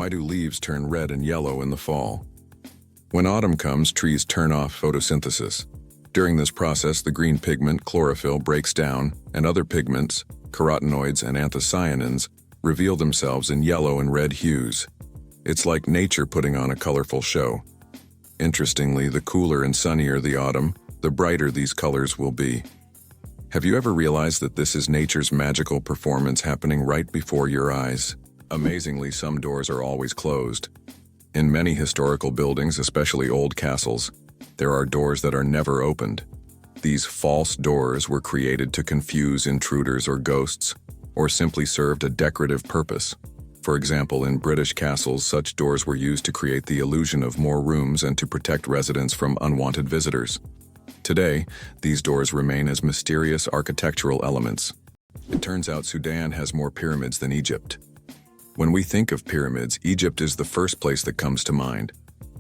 Why do leaves turn red and yellow in the fall? When autumn comes, trees turn off photosynthesis. During this process, the green pigment, chlorophyll, breaks down, and other pigments, carotenoids and anthocyanins, reveal themselves in yellow and red hues. It's like nature putting on a colorful show. Interestingly, the cooler and sunnier the autumn, the brighter these colors will be. Have you ever realized that this is nature's magical performance happening right before your eyes? Amazingly, some doors are always closed. In many historical buildings, especially old castles, there are doors that are never opened. These false doors were created to confuse intruders or ghosts, or simply served a decorative purpose. For example, in British castles, such doors were used to create the illusion of more rooms and to protect residents from unwanted visitors. Today, these doors remain as mysterious architectural elements. It turns out Sudan has more pyramids than Egypt. When we think of pyramids, Egypt is the first place that comes to mind.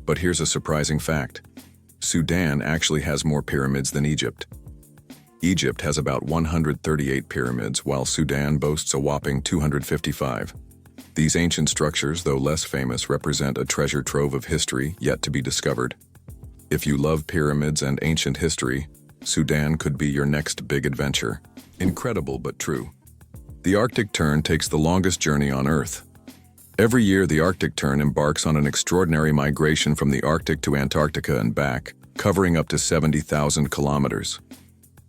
But here's a surprising fact. Sudan actually has more pyramids than Egypt. Egypt has about 138 pyramids, while Sudan boasts a whopping 255. These ancient structures, though less famous, represent a treasure trove of history yet to be discovered. If you love pyramids and ancient history, Sudan could be your next big adventure. Incredible but true. The Arctic tern takes the longest journey on Earth. Every year, the Arctic tern embarks on an extraordinary migration from the Arctic to Antarctica and back, covering up to 70,000 kilometers.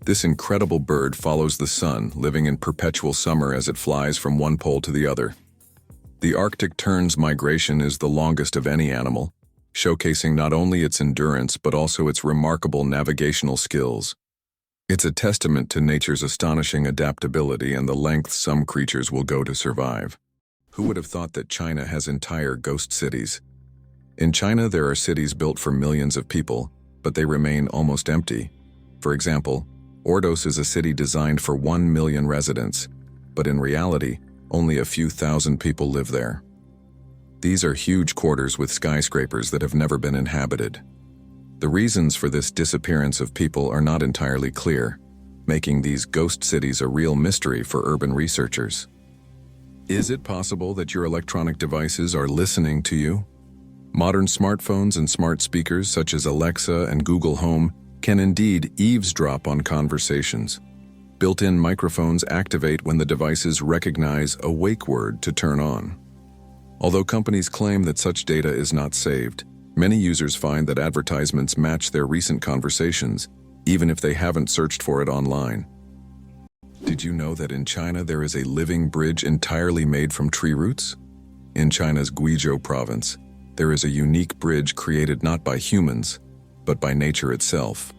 This incredible bird follows the sun, living in perpetual summer as it flies from one pole to the other. The Arctic tern's migration is the longest of any animal, showcasing not only its endurance but also its remarkable navigational skills. It's a testament to nature's astonishing adaptability and the lengths some creatures will go to survive. Who would have thought that China has entire ghost cities? In China, there are cities built for millions of people, but they remain almost empty. For example, Ordos is a city designed for 1 million residents, but in reality, only a few thousand people live there. These are huge quarters with skyscrapers that have never been inhabited. The reasons for this disappearance of people are not entirely clear, making these ghost cities a real mystery for urban researchers. Is it possible that your electronic devices are listening to you? Modern smartphones and smart speakers such as Alexa and Google Home can indeed eavesdrop on conversations. Built-in microphones activate when the devices recognize a wake word to turn on. Although companies claim that such data is not saved, many users find that advertisements match their recent conversations, even if they haven't searched for it online. Did you know that in China there is a living bridge entirely made from tree roots? In China's Guizhou province, there is a unique bridge created not by humans, but by nature itself.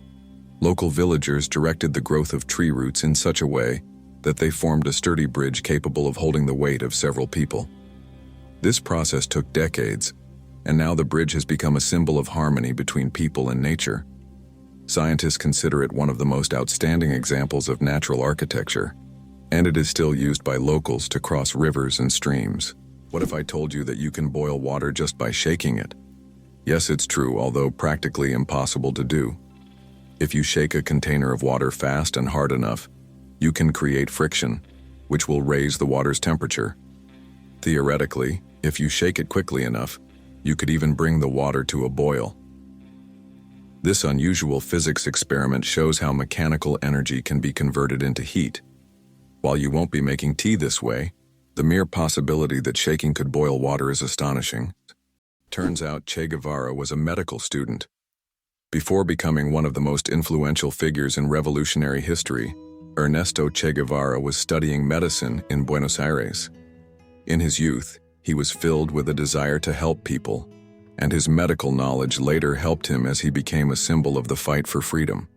Local villagers directed the growth of tree roots in such a way that they formed a sturdy bridge capable of holding the weight of several people. This process took decades, and now the bridge has become a symbol of harmony between people and nature. Scientists consider it one of the most outstanding examples of natural architecture, and it is still used by locals to cross rivers and streams. What if I told you that you can boil water just by shaking it? Yes, it's true, although practically impossible to do. If you shake a container of water fast and hard enough, you can create friction, which will raise the water's temperature. Theoretically, if you shake it quickly enough, you could even bring the water to a boil. This unusual physics experiment shows how mechanical energy can be converted into heat. While you won't be making tea this way, the mere possibility that shaking could boil water is astonishing. Turns out Che Guevara was a medical student. Before becoming one of the most influential figures in revolutionary history, Ernesto Che Guevara was studying medicine in Buenos Aires. In his youth, he was filled with a desire to help people, and his medical knowledge later helped him as he became a symbol of the fight for freedom.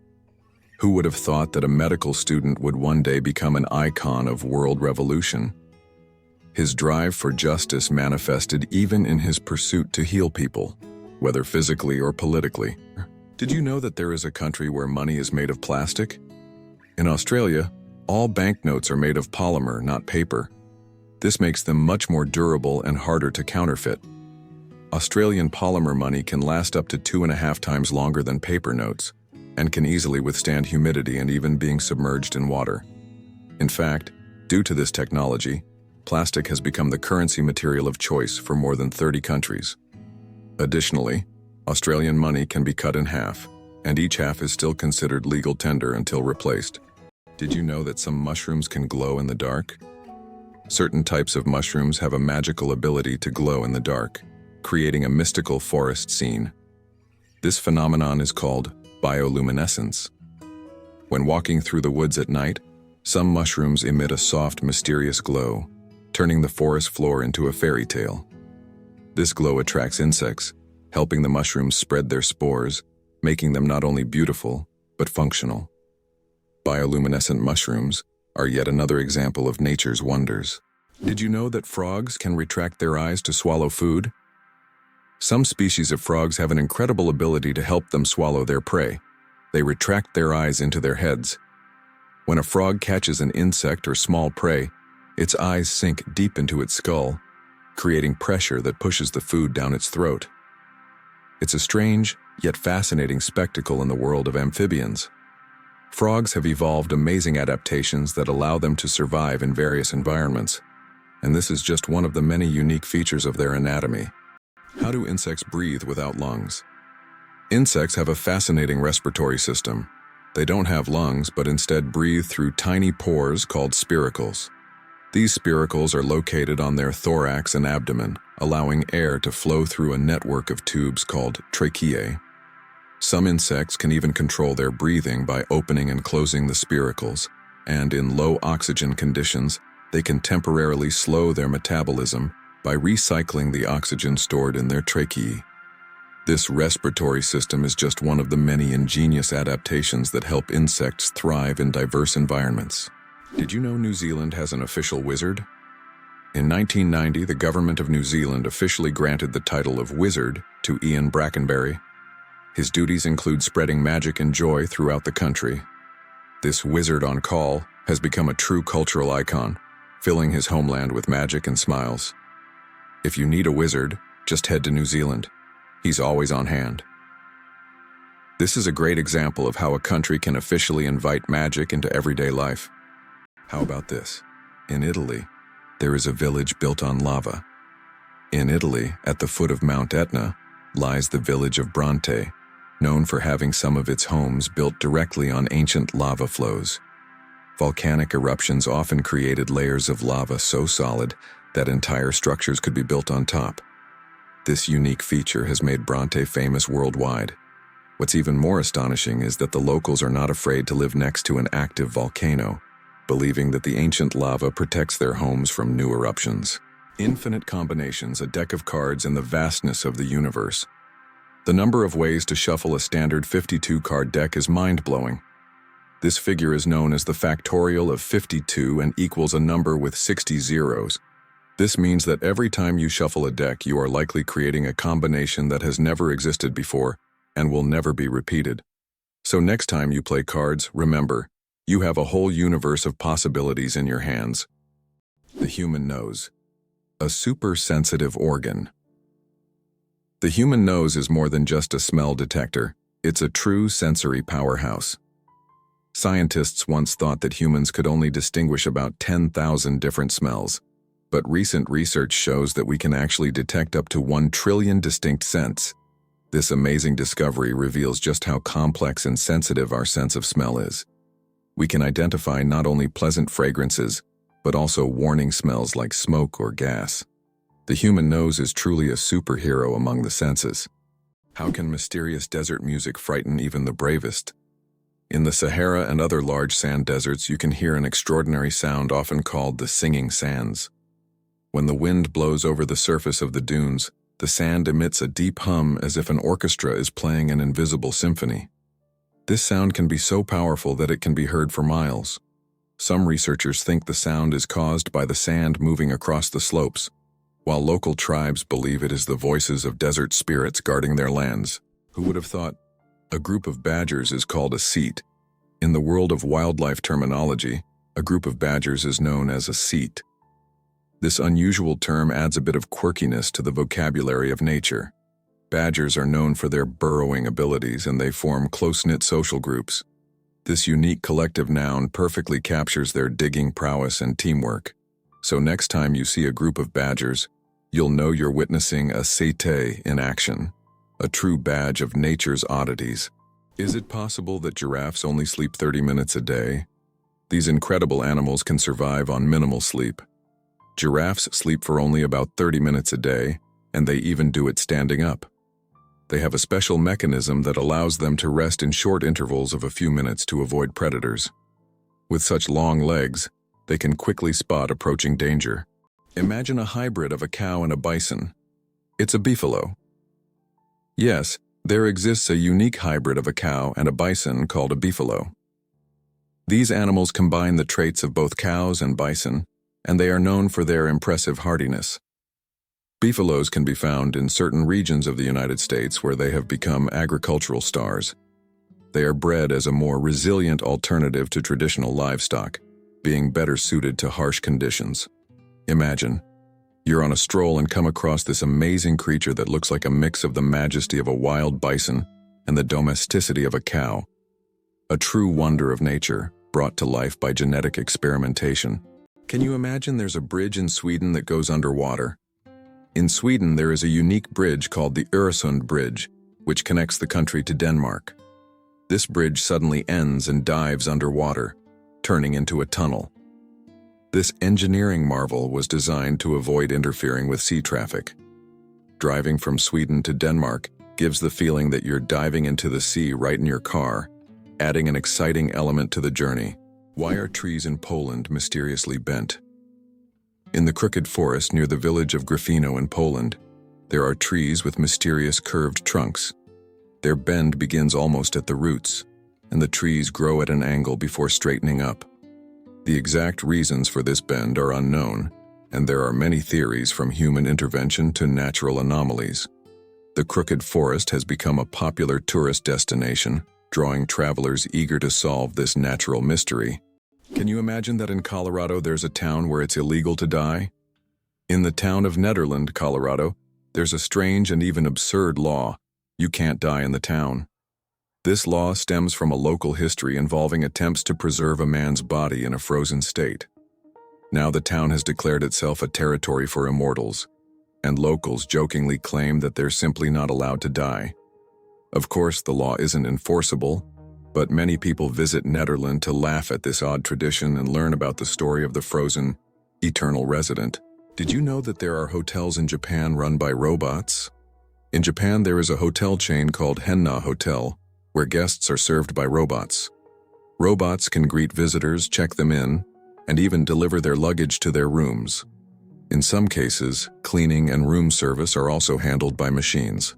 Who would have thought that a medical student would one day become an icon of world revolution? His drive for justice manifested even in his pursuit to heal people, whether physically or politically. Did you know that there is a country where money is made of plastic? In Australia, all banknotes are made of polymer, not paper. This makes them much more durable and harder to counterfeit. Australian polymer money can last up to 2.5 times longer than paper notes, and can easily withstand humidity and even being submerged in water. In fact, due to this technology, plastic has become the currency material of choice for more than 30 countries. Additionally, Australian money can be cut in half, and each half is still considered legal tender until replaced. Did you know that some mushrooms can glow in the dark? Certain types of mushrooms have a magical ability to glow in the dark, creating a mystical forest scene. This phenomenon is called bioluminescence. When walking through the woods at night, some mushrooms emit a soft, mysterious glow, turning the forest floor into a fairy tale. This glow attracts insects, helping the mushrooms spread their spores, making them not only beautiful, but functional. Bioluminescent mushrooms are yet another example of nature's wonders. Did you know that frogs can retract their eyes to swallow food? Some species of frogs have an incredible ability to help them swallow their prey. They retract their eyes into their heads. When a frog catches an insect or small prey, its eyes sink deep into its skull, creating pressure that pushes the food down its throat. It's a strange, yet fascinating spectacle in the world of amphibians. Frogs have evolved amazing adaptations that allow them to survive in various environments, and this is just one of the many unique features of their anatomy. How do insects breathe without lungs? Insects have a fascinating respiratory system. They don't have lungs, but instead breathe through tiny pores called spiracles. These spiracles are located on their thorax and abdomen, allowing air to flow through a network of tubes called tracheae. Some insects can even control their breathing by opening and closing the spiracles, and in low oxygen conditions, they can temporarily slow their metabolism by recycling the oxygen stored in their tracheae. This respiratory system is just one of the many ingenious adaptations that help insects thrive in diverse environments. Did you know New Zealand has an official wizard? In 1990, the government of New Zealand officially granted the title of wizard to Ian Brackenbury. His duties include spreading magic and joy throughout the country. This wizard on call has become a true cultural icon, filling his homeland with magic and smiles. If you need a wizard, just head to New Zealand. He's always on hand. This is a great example of how a country can officially invite magic into everyday life. How about this? In Italy, there is a village built on lava. In Italy, at the foot of Mount Etna, lies the village of Bronte, known for having some of its homes built directly on ancient lava flows. Volcanic eruptions often created layers of lava so solid that entire structures could be built on top. This unique feature has made Bronte famous worldwide. What's even more astonishing is that the locals are not afraid to live next to an active volcano, believing that the ancient lava protects their homes from new eruptions. Infinite combinations, a deck of cards in the vastness of the universe. The number of ways to shuffle a standard 52-card deck is mind-blowing. This figure is known as the factorial of 52 and equals a number with 60 zeros. This means that every time you shuffle a deck, you are likely creating a combination that has never existed before and will never be repeated. So next time you play cards, remember, you have a whole universe of possibilities in your hands. The human nose. A super-sensitive organ. The human nose is more than just a smell detector. It's a true sensory powerhouse. Scientists once thought that humans could only distinguish about 10,000 different smells, but recent research shows that we can actually detect up to 1 trillion distinct scents. This amazing discovery reveals just how complex and sensitive our sense of smell is. We can identify not only pleasant fragrances, but also warning smells like smoke or gas. The human nose is truly a superhero among the senses. How can mysterious desert music frighten even the bravest? In the Sahara and other large sand deserts, you can hear an extraordinary sound often called the singing sands. When the wind blows over the surface of the dunes, the sand emits a deep hum as if an orchestra is playing an invisible symphony. This sound can be so powerful that it can be heard for miles. Some researchers think the sound is caused by the sand moving across the slopes, while local tribes believe it is the voices of desert spirits guarding their lands. Who would have thought? A group of badgers is called a seat. In the world of wildlife terminology, a group of badgers is known as a seat. This unusual term adds a bit of quirkiness to the vocabulary of nature. Badgers are known for their burrowing abilities, and they form close-knit social groups. This unique collective noun perfectly captures their digging prowess and teamwork. So next time you see a group of badgers, you'll know you're witnessing a cete in action, a true badge of nature's oddities. Is it possible that giraffes only sleep 30 minutes a day? These incredible animals can survive on minimal sleep. Giraffes sleep for only about 30 minutes a day, and they even do it standing up. They have a special mechanism that allows them to rest in short intervals of a few minutes to avoid predators. With such long legs, they can quickly spot approaching danger. Imagine a hybrid of a cow and a bison. It's a beefalo. Yes, there exists a unique hybrid of a cow and a bison called a beefalo. These animals combine the traits of both cows and bison, and they are known for their impressive hardiness. Beefalos can be found in certain regions of the United States where they have become agricultural stars. They are bred as a more resilient alternative to traditional livestock, being better suited to harsh conditions. Imagine, you're on a stroll and come across this amazing creature that looks like a mix of the majesty of a wild bison and the domesticity of a cow. A true wonder of nature, brought to life by genetic experimentation. Can you imagine there's a bridge in Sweden that goes underwater? In Sweden, there is a unique bridge called the Öresund Bridge, which connects the country to Denmark. This bridge suddenly ends and dives underwater, turning into a tunnel. This engineering marvel was designed to avoid interfering with sea traffic. Driving from Sweden to Denmark gives the feeling that you're diving into the sea right in your car, adding an exciting element to the journey. Why are trees in Poland mysteriously bent? In the crooked forest near the village of Gryfino in Poland, there are trees with mysterious curved trunks. Their bend begins almost at the roots, and the trees grow at an angle before straightening up. The exact reasons for this bend are unknown, and there are many theories from human intervention to natural anomalies. The crooked forest has become a popular tourist destination, drawing travelers eager to solve this natural mystery. Can you imagine that in Colorado there's a town where it's illegal to die? In the town of Nederland, Colorado, there's a strange and even absurd law. You can't die in the town. This law stems from a local history involving attempts to preserve a man's body in a frozen state. Now the town has declared itself a territory for immortals, and locals jokingly claim that they're simply not allowed to die. Of course, the law isn't enforceable, but many people visit Nederland to laugh at this odd tradition and learn about the story of the frozen, eternal resident. Did you know that there are hotels in Japan run by robots? In Japan, there is a hotel chain called Henna Hotel, where guests are served by robots. Robots can greet visitors, check them in, and even deliver their luggage to their rooms. In some cases, cleaning and room service are also handled by machines.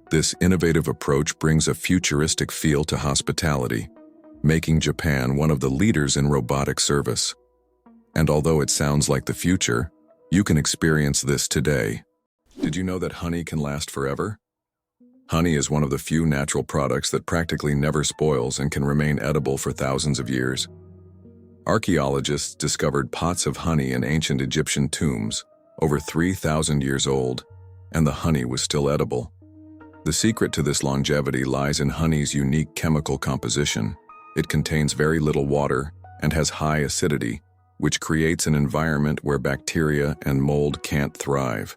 This innovative approach brings a futuristic feel to hospitality, making Japan one of the leaders in robotic service. And although it sounds like the future, you can experience this today. Did you know that honey can last forever? Honey is one of the few natural products that practically never spoils and can remain edible for thousands of years. Archaeologists discovered pots of honey in ancient Egyptian tombs, over 3,000 years old, and the honey was still edible. The secret to this longevity lies in honey's unique chemical composition. It contains very little water and has high acidity, which creates an environment where bacteria and mold can't thrive.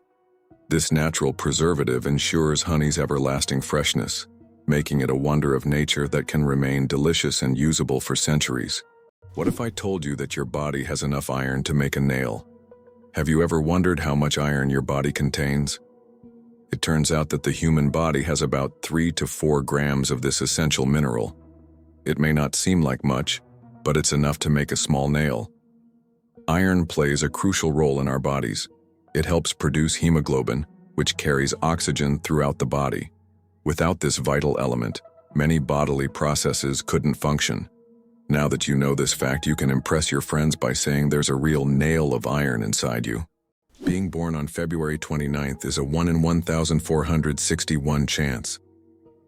This natural preservative ensures honey's everlasting freshness, making it a wonder of nature that can remain delicious and usable for centuries. What if I told you that your body has enough iron to make a nail? Have you ever wondered how much iron your body contains? It turns out that the human body has about 3 to 4 grams of this essential mineral. It may not seem like much, but it's enough to make a small nail. Iron plays a crucial role in our bodies. It helps produce hemoglobin, which carries oxygen throughout the body. Without this vital element, many bodily processes couldn't function. Now that you know this fact, you can impress your friends by saying there's a real nail of iron inside you. Being born on February 29th is a 1 in 1,461 chance.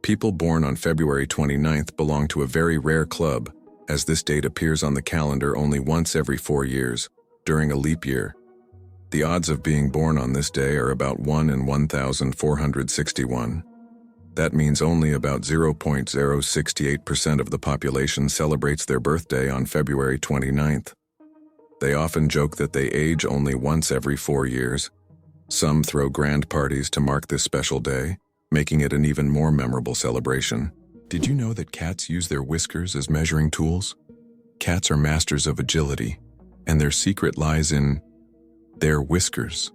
People born on February 29th belong to a very rare club, as this date appears on the calendar only once every 4 years, during a leap year. The odds of being born on this day are about 1 in 1,461. That means only about 0.068% of the population celebrates their birthday on February 29th. They often joke that they age only once every 4 years. Some throw grand parties to mark this special day, making it an even more memorable celebration. Did you know that cats use their whiskers as measuring tools? Cats are masters of agility, and their secret lies in their whiskers.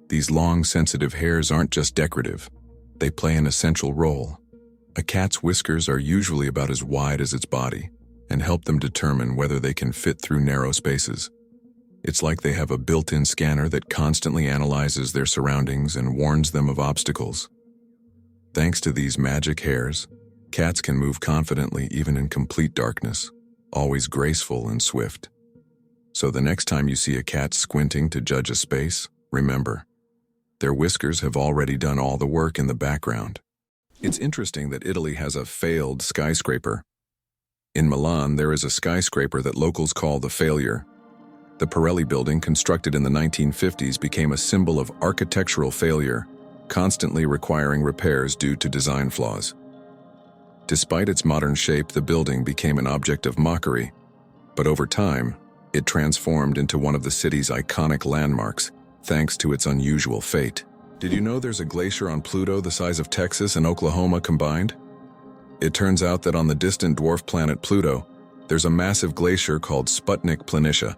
These long, sensitive hairs aren't just decorative. They play an essential role. A cat's whiskers are usually about as wide as its body and help them determine whether they can fit through narrow spaces. It's like they have a built-in scanner that constantly analyzes their surroundings and warns them of obstacles. Thanks to these magic hairs, cats can move confidently even in complete darkness, always graceful and swift. So the next time you see a cat squinting to judge a space, remember, their whiskers have already done all the work in the background. It's interesting that Italy has a failed skyscraper. In Milan, there is a skyscraper that locals call the Failure. The Pirelli building, constructed in the 1950s, became a symbol of architectural failure, constantly requiring repairs due to design flaws. Despite its modern shape, the building became an object of mockery, but over time, it transformed into one of the city's iconic landmarks, thanks to its unusual fate. Did you know there's a glacier on Pluto the size of Texas and Oklahoma combined? It turns out that on the distant dwarf planet Pluto, there's a massive glacier called Sputnik Planitia.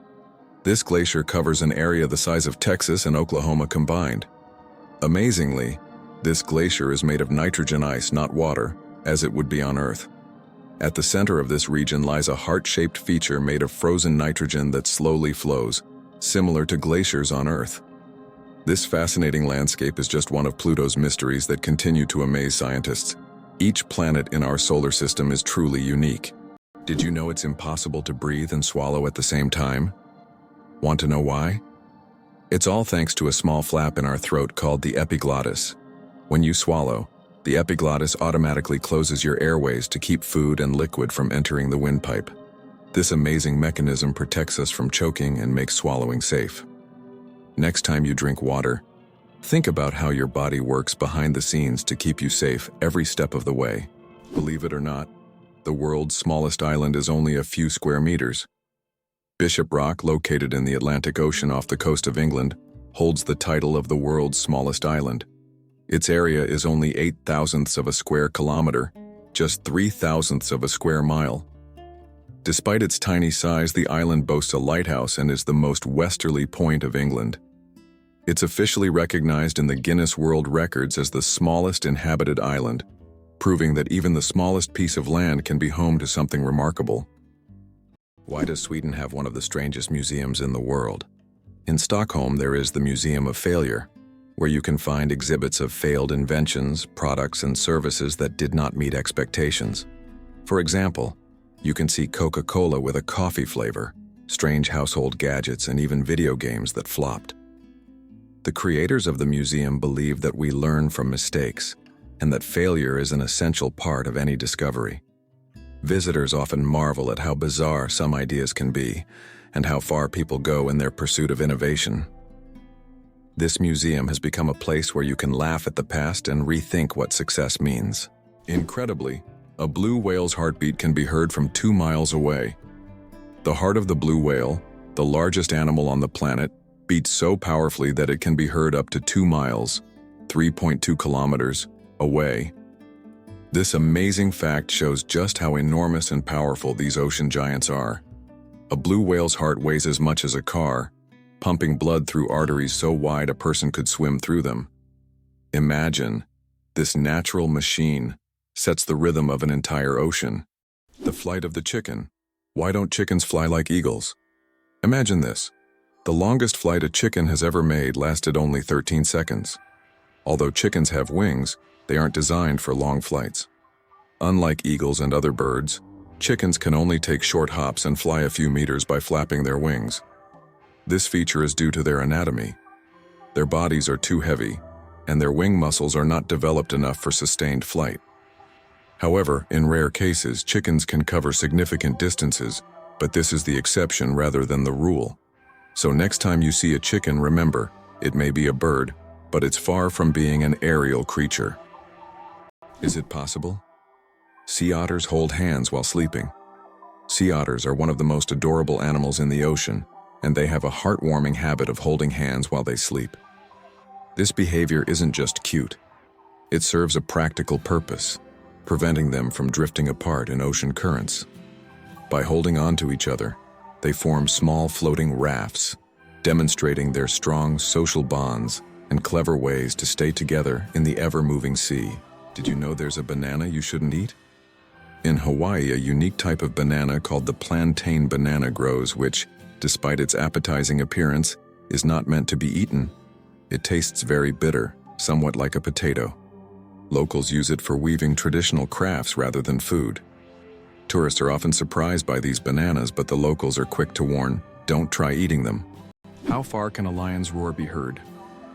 This glacier covers an area the size of Texas and Oklahoma combined. Amazingly, this glacier is made of nitrogen ice, not water, as it would be on Earth. At the center of this region lies a heart-shaped feature made of frozen nitrogen that slowly flows, similar to glaciers on Earth. This fascinating landscape is just one of Pluto's mysteries that continue to amaze scientists. Each planet in our solar system is truly unique. Did you know it's impossible to breathe and swallow at the same time? Want to know why? It's all thanks to a small flap in our throat called the epiglottis. When you swallow, the epiglottis automatically closes your airways to keep food and liquid from entering the windpipe. This amazing mechanism protects us from choking and makes swallowing safe. Next time you drink water, think about how your body works behind the scenes to keep you safe every step of the way. Believe it or not, the world's smallest island is only a few square meters. Bishop Rock, located in the Atlantic Ocean off the coast of England, holds the title of the world's smallest island. Its area is only 0.08 of a square kilometer, just 0.03 of a square mile. Despite its tiny size, the island boasts a lighthouse and is the most westerly point of England. It's officially recognized in the Guinness World Records as the smallest inhabited island, proving that even the smallest piece of land can be home to something remarkable. Why does Sweden have one of the strangest museums in the world? In Stockholm, there is the Museum of Failure, where you can find exhibits of failed inventions, products, and services that did not meet expectations. For example, you can see Coca-Cola with a coffee flavor, strange household gadgets, and even video games that flopped. The creators of the museum believe that we learn from mistakes, and that failure is an essential part of any discovery. Visitors often marvel at how bizarre some ideas can be, and how far people go in their pursuit of innovation. This museum has become a place where you can laugh at the past and rethink what success means. Incredibly, a blue whale's heartbeat can be heard from 2 miles away. The heart of the blue whale, the largest animal on the planet, beats so powerfully that it can be heard up to 2 miles, 3.2 kilometers, away. This amazing fact shows just how enormous and powerful these ocean giants are. A blue whale's heart weighs as much as a car, pumping blood through arteries so wide a person could swim through them. Imagine, this natural machine sets the rhythm of an entire ocean. The flight of the chicken. Why don't chickens fly like eagles? Imagine this. The longest flight a chicken has ever made lasted only 13 seconds. Although chickens have wings, they aren't designed for long flights. Unlike eagles and other birds, chickens can only take short hops and fly a few meters by flapping their wings. This feature is due to their anatomy. Their bodies are too heavy, and their wing muscles are not developed enough for sustained flight. However, in rare cases, chickens can cover significant distances, but this is the exception rather than the rule. So next time you see a chicken, remember, it may be a bird, but it's far from being an aerial creature. Is it possible? Sea otters hold hands while sleeping. Sea otters are one of the most adorable animals in the ocean, and they have a heartwarming habit of holding hands while they sleep. This behavior isn't just cute. It serves a practical purpose, preventing them from drifting apart in ocean currents. By holding on to each other, they form small floating rafts, demonstrating their strong social bonds and clever ways to stay together in the ever-moving sea. Did you know there's a banana you shouldn't eat? In Hawaii, a unique type of banana called the plantain banana grows, which, despite its appetizing appearance, is not meant to be eaten. It tastes very bitter, somewhat like a potato. Locals use it for weaving traditional crafts rather than food. Tourists are often surprised by these bananas, but the locals are quick to warn, don't try eating them. How far can a lion's roar be heard?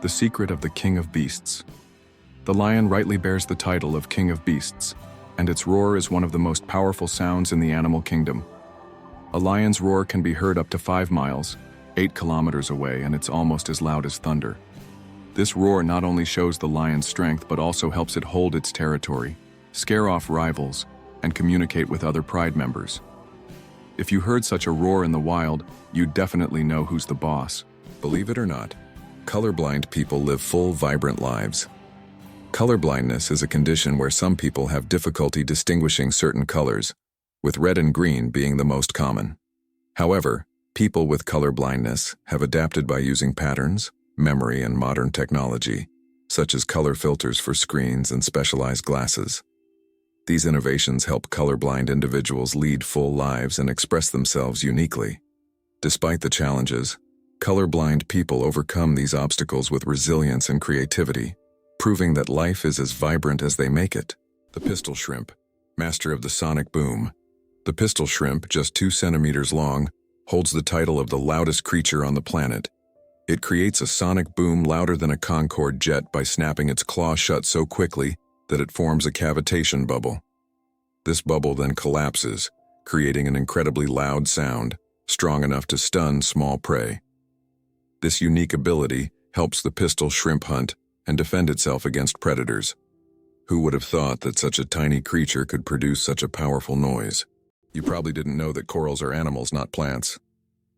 The secret of the king of beasts. The lion rightly bears the title of king of beasts, and its roar is one of the most powerful sounds in the animal kingdom. A lion's roar can be heard up to 5 miles, 8 kilometers away, and it's almost as loud as thunder. This roar not only shows the lion's strength, but also helps it hold its territory, scare off rivals, and communicate with other pride members. If you heard such a roar in the wild, you'd definitely know who's the boss. Believe it or not, colorblind people live full, vibrant lives. Colorblindness is a condition where some people have difficulty distinguishing certain colors, with red and green being the most common. However, people with colorblindness have adapted by using patterns, memory, and modern technology, such as color filters for screens and specialized glasses. These innovations help colorblind individuals lead full lives and express themselves uniquely. Despite the challenges, colorblind people overcome these obstacles with resilience and creativity, proving that life is as vibrant as they make it. The pistol shrimp, master of the sonic boom. The pistol shrimp, just 2 centimeters long, holds the title of the loudest creature on the planet. It creates a sonic boom louder than a Concorde jet by snapping its claw shut so quickly that it forms a cavitation bubble. This bubble then collapses, creating an incredibly loud sound, strong enough to stun small prey. This unique ability helps the pistol shrimp hunt and defend itself against predators. Who would have thought that such a tiny creature could produce such a powerful noise? You probably didn't know that corals are animals, not plants.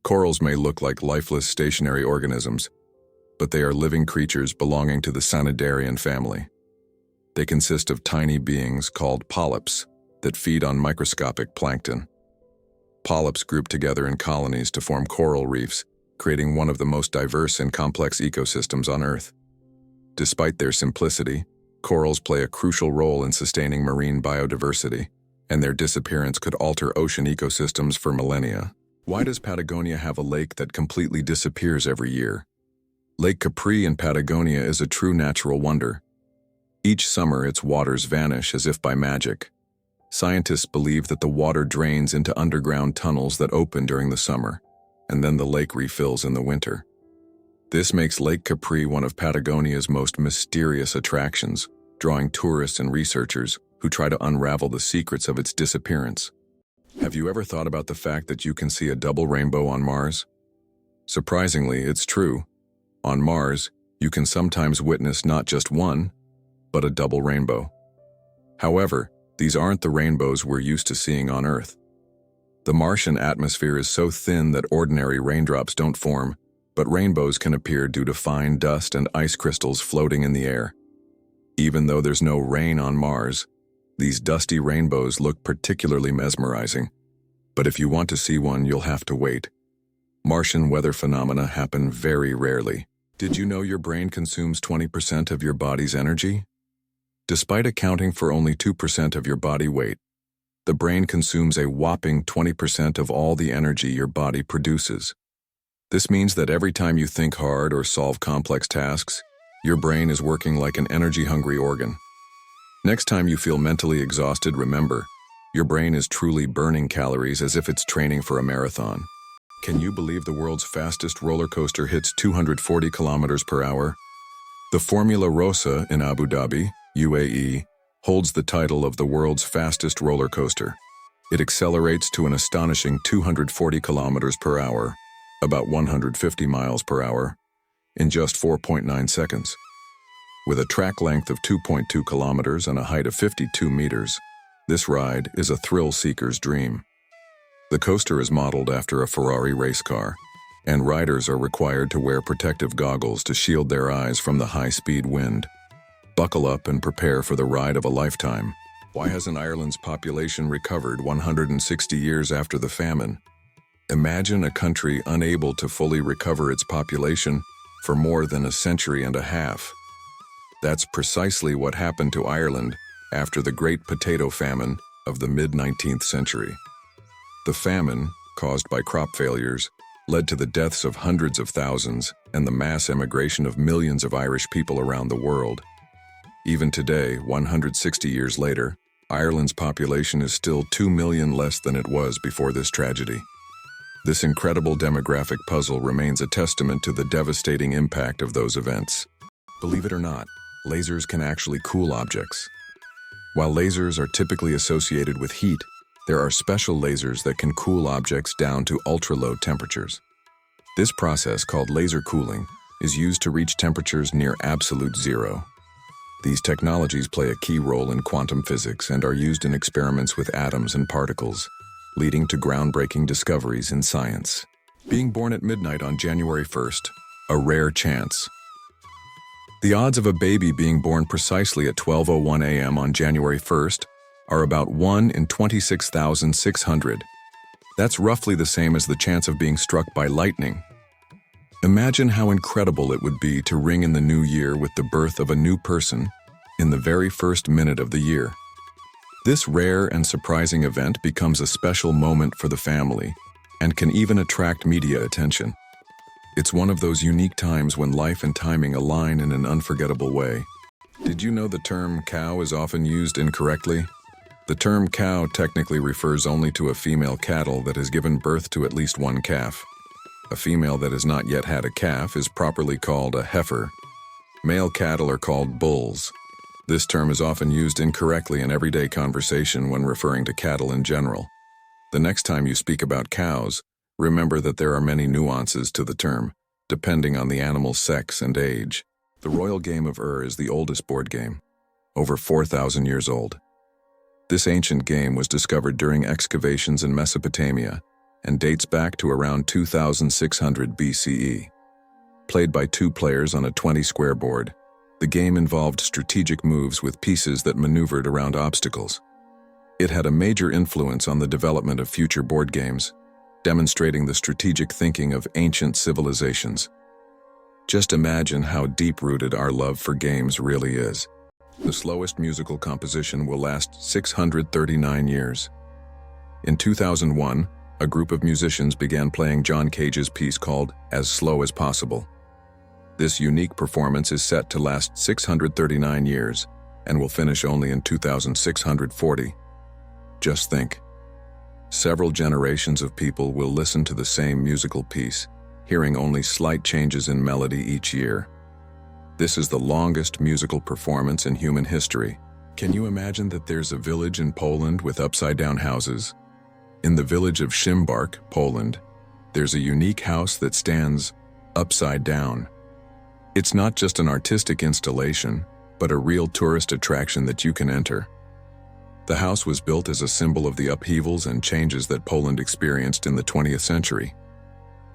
Corals may look like lifeless stationary organisms, but they are living creatures belonging to the Cnidarian family. They consist of tiny beings called polyps that feed on microscopic plankton. Polyps group together in colonies to form coral reefs, creating one of the most diverse and complex ecosystems on Earth. Despite their simplicity, corals play a crucial role in sustaining marine biodiversity, and their disappearance could alter ocean ecosystems for millennia. Why does Patagonia have a lake that completely disappears every year? Lake Capri in Patagonia is a true natural wonder. Each summer, its waters vanish as if by magic. Scientists believe that the water drains into underground tunnels that open during the summer, and then the lake refills in the winter. This makes Lake Capri one of Patagonia's most mysterious attractions, drawing tourists and researchers who try to unravel the secrets of its disappearance. Have you ever thought about the fact that you can see a double rainbow on Mars? Surprisingly, it's true. On Mars, you can sometimes witness not just one, but a double rainbow. However, these aren't the rainbows we're used to seeing on Earth. The Martian atmosphere is so thin that ordinary raindrops don't form, but rainbows can appear due to fine dust and ice crystals floating in the air. Even though there's no rain on Mars, these dusty rainbows look particularly mesmerizing. But if you want to see one, you'll have to wait. Martian weather phenomena happen very rarely. Did you know your brain consumes 20% of your body's energy? Despite accounting for only 2% of your body weight, the brain consumes a whopping 20% of all the energy your body produces. This means that every time you think hard or solve complex tasks, your brain is working like an energy-hungry organ. Next time you feel mentally exhausted, remember, your brain is truly burning calories as if it's training for a marathon. Can you believe the world's fastest roller coaster hits 240 kilometers per hour? The Formula Rossa in Abu Dhabi, UAE, holds the title of the world's fastest roller coaster. It accelerates to an astonishing 240 kilometers per hour, about 150 miles per hour, in just 4.9 seconds. With a track length of 2.2 kilometers and a height of 52 meters, this ride is a thrill seeker's dream. The coaster is modeled after a Ferrari race car, and riders are required to wear protective goggles to shield their eyes from the high-speed wind. Buckle up and prepare for the ride of a lifetime. Why hasn't Ireland's population recovered 160 years after the famine? Imagine a country unable to fully recover its population for more than a century and a half. That's precisely what happened to Ireland after the Great Potato Famine of the mid-19th century. The famine, caused by crop failures, led to the deaths of hundreds of thousands and the mass emigration of millions of Irish people around the world. Even today, 160 years later, Ireland's population is still 2 million less than it was before this tragedy. This incredible demographic puzzle remains a testament to the devastating impact of those events. Believe it or not, lasers can actually cool objects. While lasers are typically associated with heat, there are special lasers that can cool objects down to ultra-low temperatures. This process, called laser cooling, is used to reach temperatures near absolute zero. These technologies play a key role in quantum physics and are used in experiments with atoms and particles, leading to groundbreaking discoveries in science. Being born at midnight on January 1st, a rare chance. The odds of a baby being born precisely at 12:01 a.m. on January 1st are about 1 in 26,600. That's roughly the same as the chance of being struck by lightning. Imagine how incredible it would be to ring in the new year with the birth of a new person in the very first minute of the year. This rare and surprising event becomes a special moment for the family and can even attract media attention. It's one of those unique times when life and timing align in an unforgettable way. Did you know the term cow is often used incorrectly? The term cow technically refers only to a female cattle that has given birth to at least one calf. A female that has not yet had a calf is properly called a heifer. Male cattle are called bulls. This term is often used incorrectly in everyday conversation when referring to cattle in general. The next time you speak about cows, remember that there are many nuances to the term, depending on the animal's sex and age. The royal game of is the oldest board game, over 4,000 years old. This ancient game was discovered during excavations in Mesopotamia and dates back to around 2600 BCE. Played by 2 players on a 20-square board, the game involved strategic moves with pieces that maneuvered around obstacles. It had a major influence on the development of future board games, demonstrating the strategic thinking of ancient civilizations. Just imagine how deep-rooted our love for games really is. The slowest musical composition will last 639 years. In 2001, a group of musicians began playing John Cage's piece called As Slow as Possible. This unique performance is set to last 639 years and will finish only in 2640. Just think. Several generations of people will listen to the same musical piece, hearing only slight changes in melody each year. This is the longest musical performance in human history. Can you imagine that there's a village in Poland with upside-down houses? In the village of Szymbark, Poland, there's a unique house that stands upside down. It's not just an artistic installation, but a real tourist attraction that you can enter. The house was built as a symbol of the upheavals and changes that Poland experienced in the 20th century.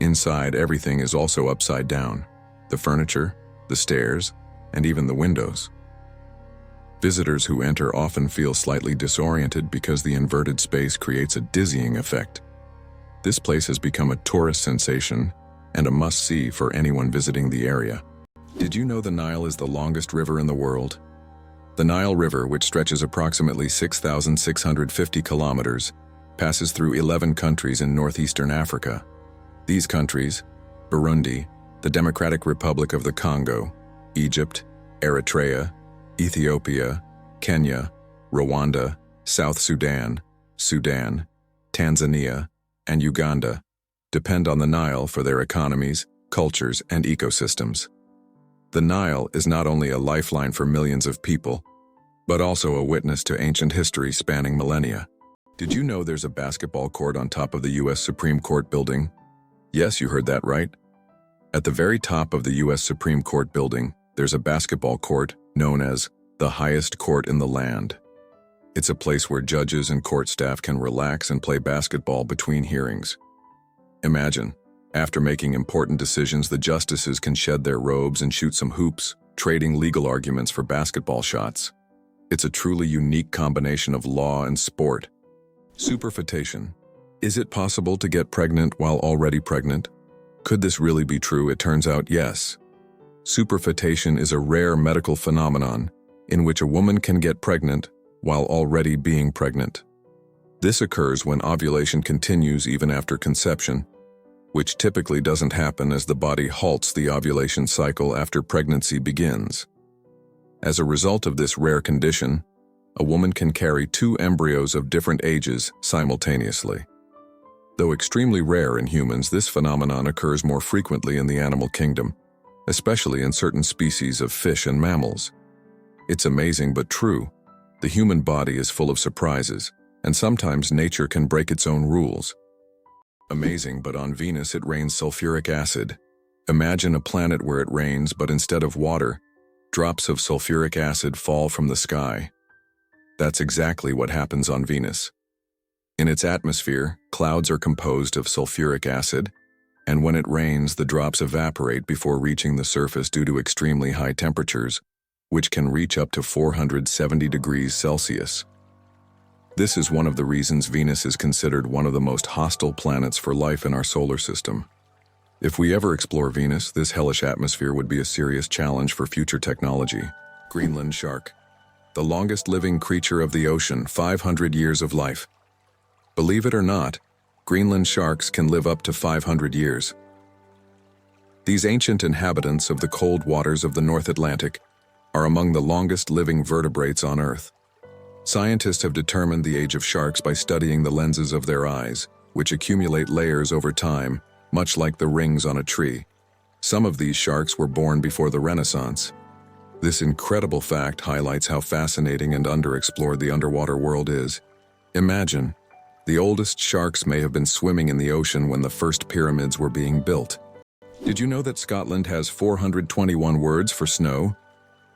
Inside, everything is also upside down. The furniture, the stairs, and even the windows. Visitors who enter often feel slightly disoriented because the inverted space creates a dizzying effect. This place has become a tourist sensation and a must-see for anyone visiting the area. Did you know the Nile is the longest river in the world? The Nile River, which stretches approximately 6,650 kilometers, passes through 11 countries in northeastern Africa. These countries, Burundi, the Democratic Republic of the Congo, Egypt, Eritrea, Ethiopia, Kenya, Rwanda, South Sudan, Sudan, Tanzania, and Uganda, depend on the Nile for their economies, cultures, and ecosystems. The Nile is not only a lifeline for millions of people, but also a witness to ancient history spanning millennia. Did you know there's a basketball court on top of the U.S. Supreme Court building? Yes, you heard that right. At the very top of the U.S. Supreme Court building, there's a basketball court known as the highest court in the land. It's a place where judges and court staff can relax and play basketball between hearings. Imagine, After making important decisions, the justices can shed their robes and shoot some hoops, trading legal arguments for basketball shots. It's a truly unique combination of law and sport. Superfetation. Is it possible to get pregnant while already pregnant? Could this really be true? It turns out yes. Superfetation is a rare medical phenomenon in which a woman can get pregnant while already being pregnant. This occurs when ovulation continues even after conception, which typically doesn't happen as the body halts the ovulation cycle after pregnancy begins. As a result of this rare condition, a woman can carry two embryos of different ages simultaneously. Though extremely rare in humans, this phenomenon occurs more frequently in the animal kingdom, especially in certain species of fish and mammals. It's amazing but true. The human body is full of surprises, and sometimes nature can break its own rules. Amazing, but on Venus it rains sulfuric acid. Imagine a planet where it rains, but instead of water, drops of sulfuric acid fall from the sky. That's exactly what happens on Venus. In its atmosphere, clouds are composed of sulfuric acid, and when it rains, the drops evaporate before reaching the surface due to extremely high temperatures, which can reach up to 470 degrees Celsius. This is one of the reasons Venus is considered one of the most hostile planets for life in our solar system. If we ever explore Venus, this hellish atmosphere would be a serious challenge for future technology. Greenland shark. The longest living creature of the ocean, 500 years of life. Believe it or not, Greenland sharks can live up to 500 years. These ancient inhabitants of the cold waters of the North Atlantic are among the longest living vertebrates on Earth. Scientists have determined the age of sharks by studying the lenses of their eyes, which accumulate layers over time, much like the rings on a tree. Some of these sharks were born before the Renaissance. This incredible fact highlights how fascinating and underexplored the underwater world is. Imagine, the oldest sharks may have been swimming in the ocean when the first pyramids were being built. Did you know that Scotland has 421 words for snow?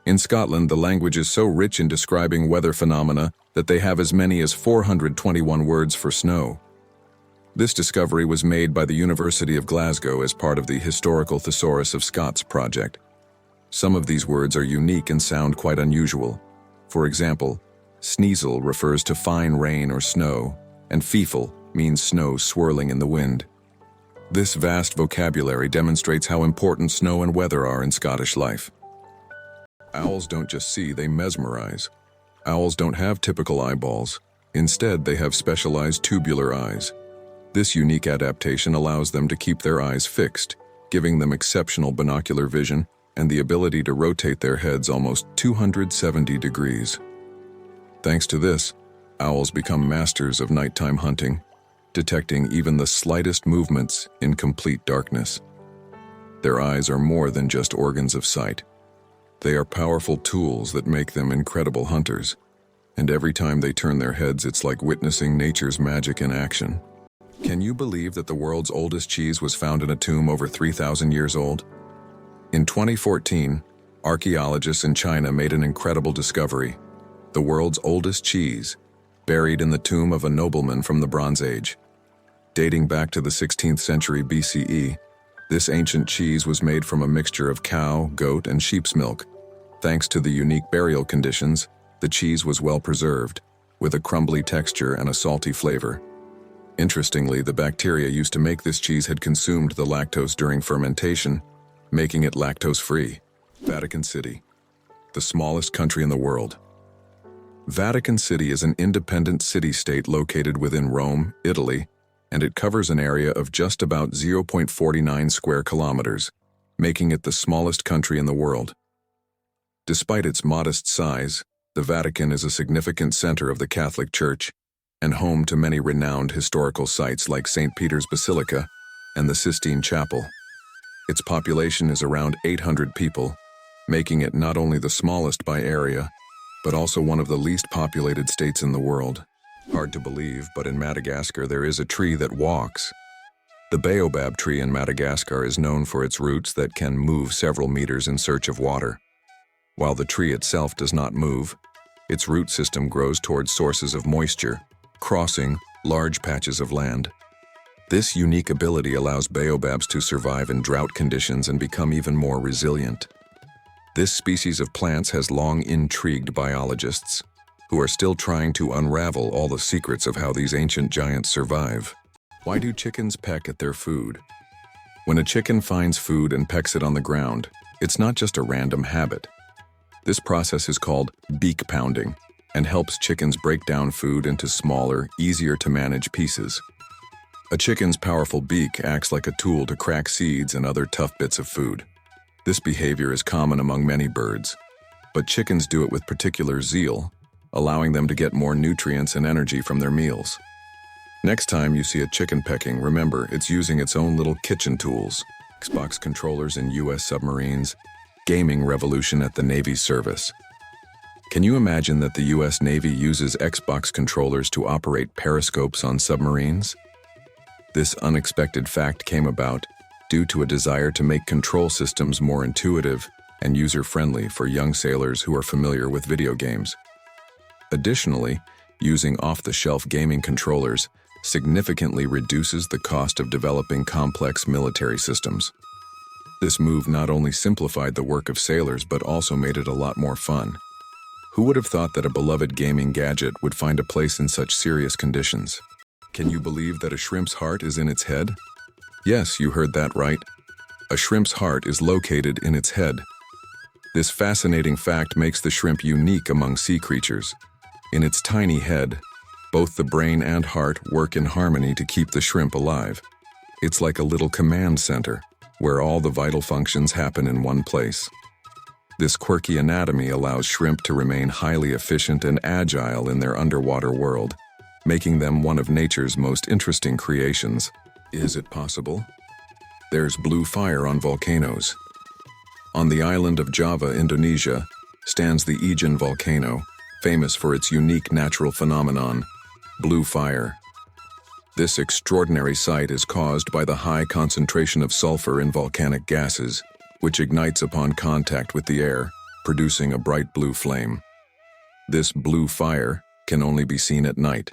In Scotland, the language is so rich in describing weather phenomena that they have as many as 421 words for snow. This discovery was made by the University of Glasgow as part of the Historical Thesaurus of Scots project. Some of these words are unique and sound quite unusual. For example, sneasel refers to fine rain or snow, and feefle means snow swirling in the wind. This vast vocabulary demonstrates how important snow and weather are in Scottish life. Owls don't just see, they mesmerize. Owls don't have typical eyeballs. Instead, they have specialized tubular eyes. This unique adaptation allows them to keep their eyes fixed, giving them exceptional binocular vision and the ability to rotate their heads almost 270 degrees. Thanks to this, owls become masters of nighttime hunting, detecting even the slightest movements in complete darkness. Their eyes are more than just organs of sight. They are powerful tools that make them incredible hunters, and every time they turn their heads, it's like witnessing nature's magic in action. Can you believe that the world's oldest cheese was found in a tomb over 3,000 years old? In 2014, archaeologists in China made an incredible discovery: the world's oldest cheese, buried in the tomb of a nobleman from the Bronze Age. Dating back to the 16th century BCE, this ancient cheese was made from a mixture of cow, goat, and sheep's milk. Thanks to the unique burial conditions, the cheese was well preserved, with a crumbly texture and a salty flavor. Interestingly, the bacteria used to make this cheese had consumed the lactose during fermentation, making it lactose-free. Vatican City, the smallest country in the world. Vatican City is an independent city-state located within Rome, Italy, and it covers an area of just about 0.49 square kilometers, making it the smallest country in the world. Despite its modest size, the Vatican is a significant center of the Catholic Church and home to many renowned historical sites like St. Peter's Basilica and the Sistine Chapel. Its population is around 800 people, making it not only the smallest by area, but also one of the least populated states in the world. Hard to believe, but in Madagascar there is a tree that walks. The baobab tree in Madagascar is known for its roots that can move several meters in search of water. While the tree itself does not move, its root system grows towards sources of moisture, crossing large patches of land. This unique ability allows baobabs to survive in drought conditions and become even more resilient. This species of plants has long intrigued biologists, who are still trying to unravel all the secrets of how these ancient giants survive. Why do chickens peck at their food? When a chicken finds food and pecks it on the ground, it's not just a random habit. This process is called beak pounding and helps chickens break down food into smaller, easier-to-manage pieces. A chicken's powerful beak acts like a tool to crack seeds and other tough bits of food. This behavior is common among many birds, but chickens do it with particular zeal, allowing them to get more nutrients and energy from their meals. Next time you see a chicken pecking, remember it's using its own little kitchen tools. Xbox controllers in US submarines, gaming revolution at the Navy's service. Can you imagine that the US Navy uses Xbox controllers to operate periscopes on submarines? This unexpected fact came about due to a desire to make control systems more intuitive and user-friendly for young sailors who are familiar with video games. Additionally, using off-the-shelf gaming controllers significantly reduces the cost of developing complex military systems. This move not only simplified the work of sailors but also made it a lot more fun. Who would have thought that a beloved gaming gadget would find a place in such serious conditions? Can you believe that a shrimp's heart is in its head? Yes, you heard that right. A shrimp's heart is located in its head. This fascinating fact makes the shrimp unique among sea creatures. In its tiny head, both the brain and heart work in harmony to keep the shrimp alive. It's like a little command center, where all the vital functions happen in one place. This quirky anatomy allows shrimp to remain highly efficient and agile in their underwater world, making them one of nature's most interesting creations. Is it possible? There's blue fire on volcanoes. On the island of Java, Indonesia, stands the Aegean volcano, famous for its unique natural phenomenon, blue fire. This extraordinary sight is caused by the high concentration of sulfur in volcanic gases, which ignites upon contact with the air, producing a bright blue flame. This blue fire can only be seen at night,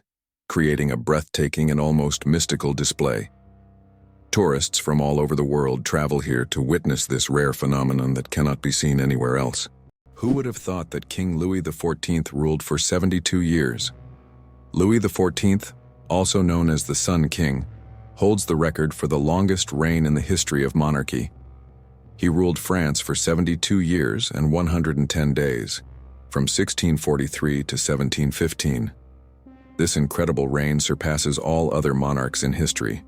creating a breathtaking and almost mystical display. Tourists from all over the world travel here to witness this rare phenomenon that cannot be seen anywhere else. Who would have thought that King Louis XIV ruled for 72 years? Louis XIV, also known as the Sun King, holds the record for the longest reign in the history of monarchy. He ruled France for 72 years and 110 days, from 1643 to 1715. This incredible reign surpasses all other monarchs in history.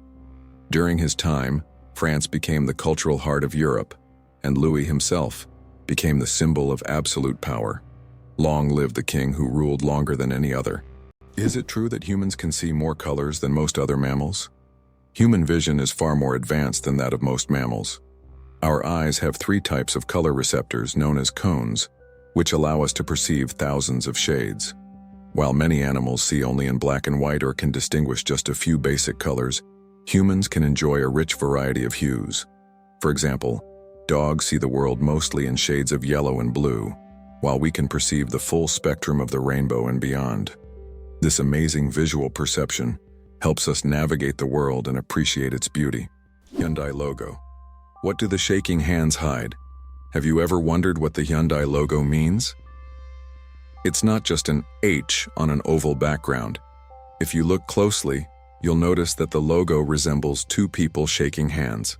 During his time, France became the cultural heart of Europe, and Louis himself became the symbol of absolute power. Long live the king who ruled longer than any other. Is it true that humans can see more colors than most other mammals? Human vision is far more advanced than that of most mammals. Our eyes have 3 types of color receptors known as cones, which allow us to perceive thousands of shades. While many animals see only in black and white or can distinguish just a few basic colors, humans can enjoy a rich variety of hues. For example, dogs see the world mostly in shades of yellow and blue, while we can perceive the full spectrum of the rainbow and beyond. This amazing visual perception helps us navigate the world and appreciate its beauty. Hyundai logo. What do the shaking hands hide? Have you ever wondered what the Hyundai logo means? It's not just an H on an oval background. If you look closely, you'll notice that the logo resembles 2 people shaking hands.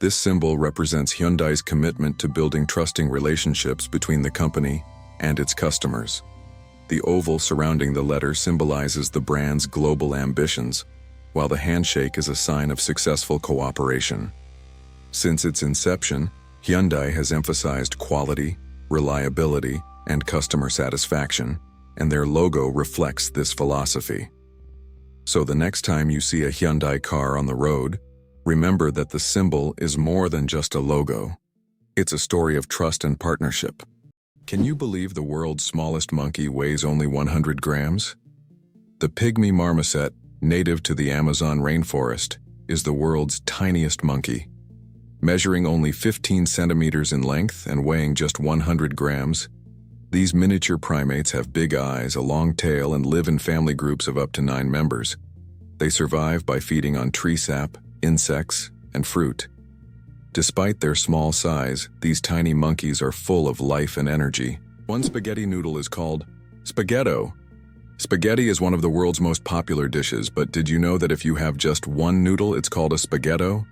This symbol represents Hyundai's commitment to building trusting relationships between the company and its customers. The oval surrounding the letter symbolizes the brand's global ambitions, while the handshake is a sign of successful cooperation. Since its inception, Hyundai has emphasized quality, reliability, and customer satisfaction, and their logo reflects this philosophy. So the next time you see a Hyundai car on the road, remember that the symbol is more than just a logo. It's a story of trust and partnership. Can you believe the world's smallest monkey weighs only 100 grams? The pygmy marmoset, native to the Amazon rainforest, is the world's tiniest monkey. Measuring only 15 centimeters in length and weighing just 100 grams, these miniature primates have big eyes, a long tail, and live in family groups of up to 9 members. They survive by feeding on tree sap, insects, and fruit. Despite their small size, these tiny monkeys are full of life and energy. One spaghetti noodle is called spaghetto. Spaghetti is one of the world's most popular dishes, but did you know that if you have just one noodle, it's called a spaghetto?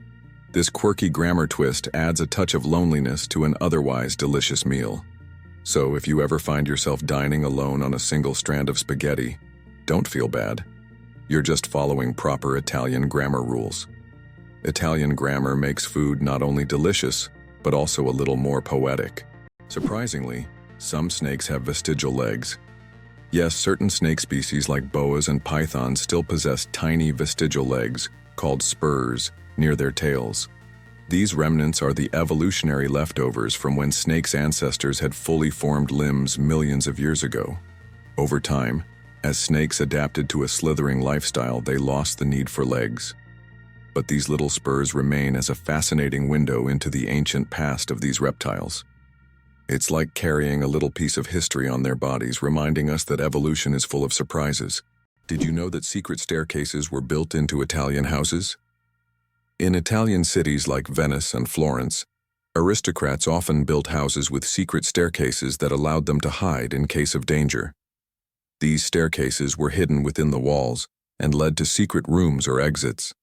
This quirky grammar twist adds a touch of loneliness to an otherwise delicious meal. So if you ever find yourself dining alone on a single strand of spaghetti, don't feel bad. You're just following proper Italian grammar rules. Italian grammar makes food not only delicious, but also a little more poetic. Surprisingly, some snakes have vestigial legs. Yes, certain snake species like boas and pythons still possess tiny vestigial legs, called spurs, near their tails. These remnants are the evolutionary leftovers from when snakes' ancestors had fully formed limbs millions of years ago. Over time, as snakes adapted to a slithering lifestyle, they lost the need for legs. But these little spurs remain as a fascinating window into the ancient past of these reptiles. It's like carrying a little piece of history on their bodies, reminding us that evolution is full of surprises. Did you know that secret staircases were built into Italian houses? In Italian cities like Venice and Florence, aristocrats often built houses with secret staircases that allowed them to hide in case of danger. These staircases were hidden within the walls and led to secret rooms or exits.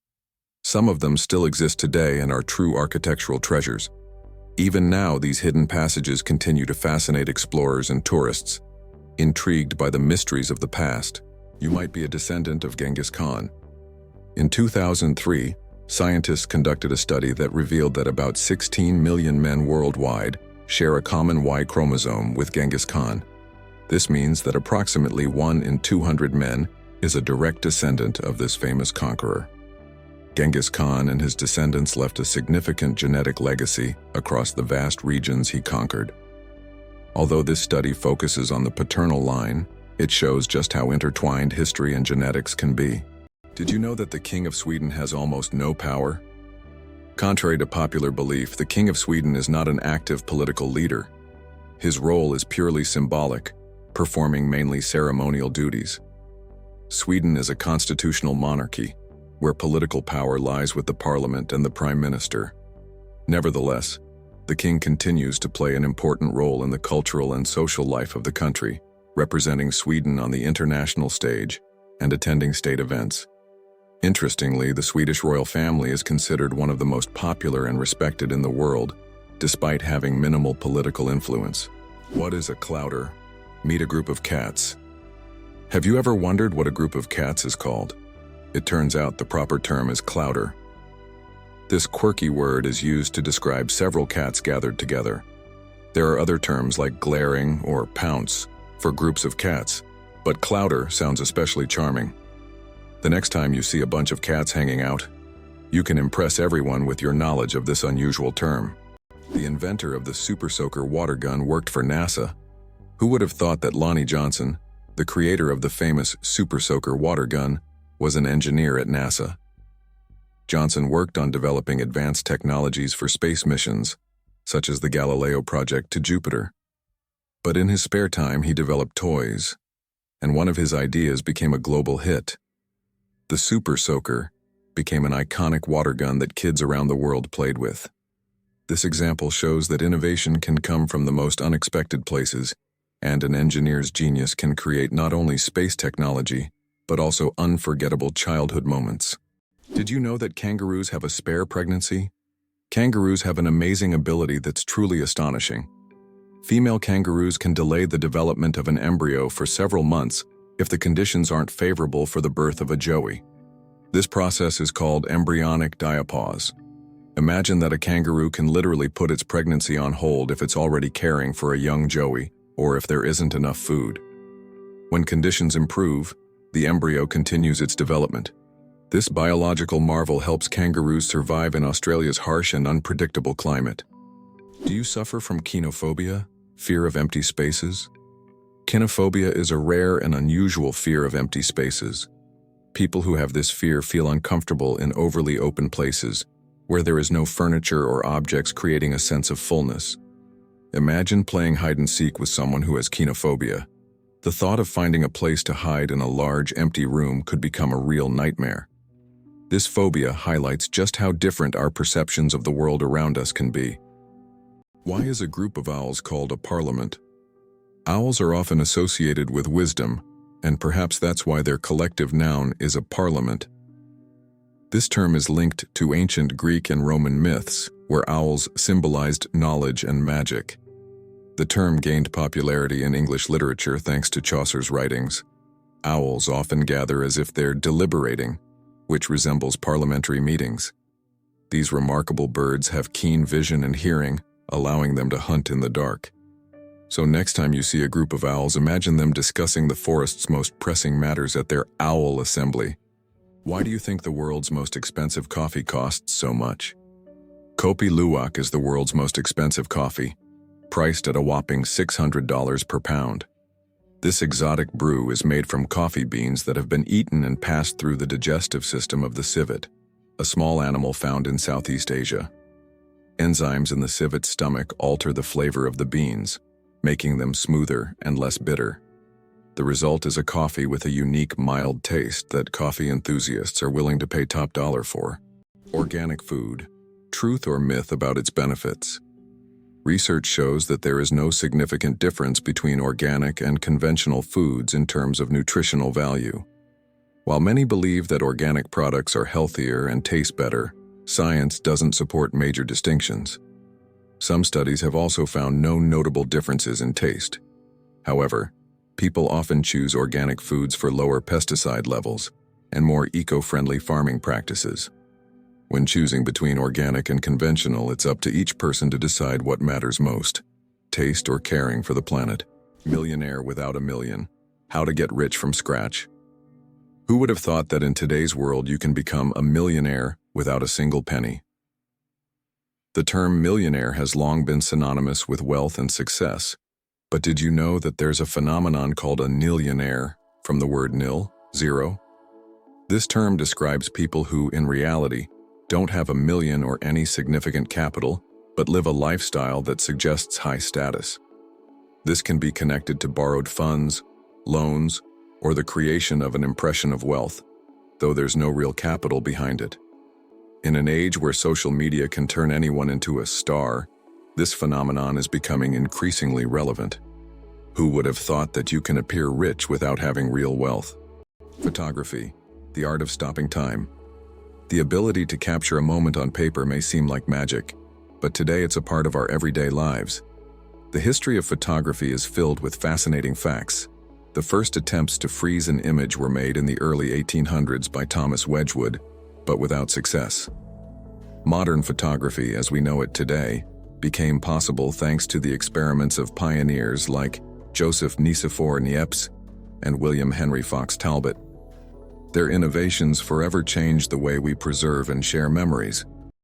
Some of them still exist today and are true architectural treasures. Even now, these hidden passages continue to fascinate explorers and tourists. Intrigued by the mysteries of the past, you might be a descendant of Genghis Khan. In 2003, scientists conducted a study that revealed that about 16 million men worldwide share a common Y chromosome with Genghis Khan. This means that approximately 1 in 200 men is a direct descendant of this famous conqueror. Genghis Khan and his descendants left a significant genetic legacy across the vast regions he conquered. Although this study focuses on the paternal line, it shows just how intertwined history and genetics can be. Did you know that the King of Sweden has almost no power? Contrary to popular belief, the King of Sweden is not an active political leader. His role is purely symbolic, performing mainly ceremonial duties. Sweden is a constitutional monarchy, where political power lies with the parliament and the prime minister. Nevertheless, the king continues to play an important role in the cultural and social life of the country, representing Sweden on the international stage and attending state events. Interestingly, the Swedish royal family is considered one of the most popular and respected in the world, despite having minimal political influence. What is a clouder? Meet a group of cats. Have you ever wondered what a group of cats is called? It turns out the proper term is clouder. This quirky word is used to describe several cats gathered together. There are other terms like glaring or pounce for groups of cats, but clouder sounds especially charming. The next time you see a bunch of cats hanging out, you can impress everyone with your knowledge of this unusual term. The inventor of the Super Soaker water gun worked for NASA. Who would have thought that Lonnie Johnson, the creator of the famous Super Soaker water gun, was an engineer at NASA? Johnson worked on developing advanced technologies for space missions, such as the Galileo project to Jupiter. But in his spare time, he developed toys, and one of his ideas became a global hit. The Super Soaker became an iconic water gun that kids around the world played with. This example shows that innovation can come from the most unexpected places, and an engineer's genius can create not only space technology, but also unforgettable childhood moments. Did you know that kangaroos have a spare pregnancy? Kangaroos have an amazing ability that's truly astonishing. Female kangaroos can delay the development of an embryo for several months if the conditions aren't favorable for the birth of a joey. This process is called embryonic diapause. Imagine that a kangaroo can literally put its pregnancy on hold if it's already caring for a young joey or if there isn't enough food. When conditions improve, the embryo continues its development. This biological marvel helps kangaroos survive in Australia's harsh and unpredictable climate. Do you suffer from kinophobia, fear of empty spaces? Kinophobia is a rare and unusual fear of empty spaces. People who have this fear feel uncomfortable in overly open places, where there is no furniture or objects, creating a sense of fullness. Imagine playing hide-and-seek with someone who has kinophobia. The thought of finding a place to hide in a large, empty room could become a real nightmare. This phobia highlights just how different our perceptions of the world around us can be. Why is a group of owls called a parliament? Owls are often associated with wisdom, and perhaps that's why their collective noun is a parliament. This term is linked to ancient Greek and Roman myths, where owls symbolized knowledge and magic. The term gained popularity in English literature thanks to Chaucer's writings. Owls often gather as if they're deliberating, which resembles parliamentary meetings. These remarkable birds have keen vision and hearing, allowing them to hunt in the dark. So next time you see a group of owls, imagine them discussing the forest's most pressing matters at their owl assembly. Why do you think the world's most expensive coffee costs so much? Kopi Luwak is the world's most expensive coffee, priced at a whopping $600 per pound. This exotic brew is made from coffee beans that have been eaten and passed through the digestive system of the civet, a small animal found in Southeast Asia. Enzymes in the civet's stomach alter the flavor of the beans, making them smoother and less bitter. The result is a coffee with a unique, mild taste that coffee enthusiasts are willing to pay top dollar for. Organic food. Truth or myth about its benefits? Research shows that there is no significant difference between organic and conventional foods in terms of nutritional value. While many believe that organic products are healthier and taste better, science doesn't support major distinctions. Some studies have also found no notable differences in taste. However, people often choose organic foods for lower pesticide levels and more eco-friendly farming practices. When choosing between organic and conventional, it's up to each person to decide what matters most: taste or caring for the planet. Millionaire without a million. How to get rich from scratch. Who would have thought that in today's world you can become a millionaire without a single penny? The term millionaire has long been synonymous with wealth and success. But did you know that there's a phenomenon called a nillionaire, from the word nil, zero? This term describes people who, in reality, don't have a million or any significant capital, but live a lifestyle that suggests high status. This can be connected to borrowed funds, loans, or the creation of an impression of wealth, though there's no real capital behind it. In an age where social media can turn anyone into a star, this phenomenon is becoming increasingly relevant. Who would have thought that you can appear rich without having real wealth? Photography, the art of stopping time. The ability to capture a moment on paper may seem like magic, but today it's a part of our everyday lives. The history of photography is filled with fascinating facts. The first attempts to freeze an image were made in the early 1800s by Thomas Wedgwood, but without success. Modern photography, as we know it today, became possible thanks to the experiments of pioneers like Joseph Nicephore Niepce and William Henry Fox Talbot. Their innovations forever changed the way we preserve and share memories.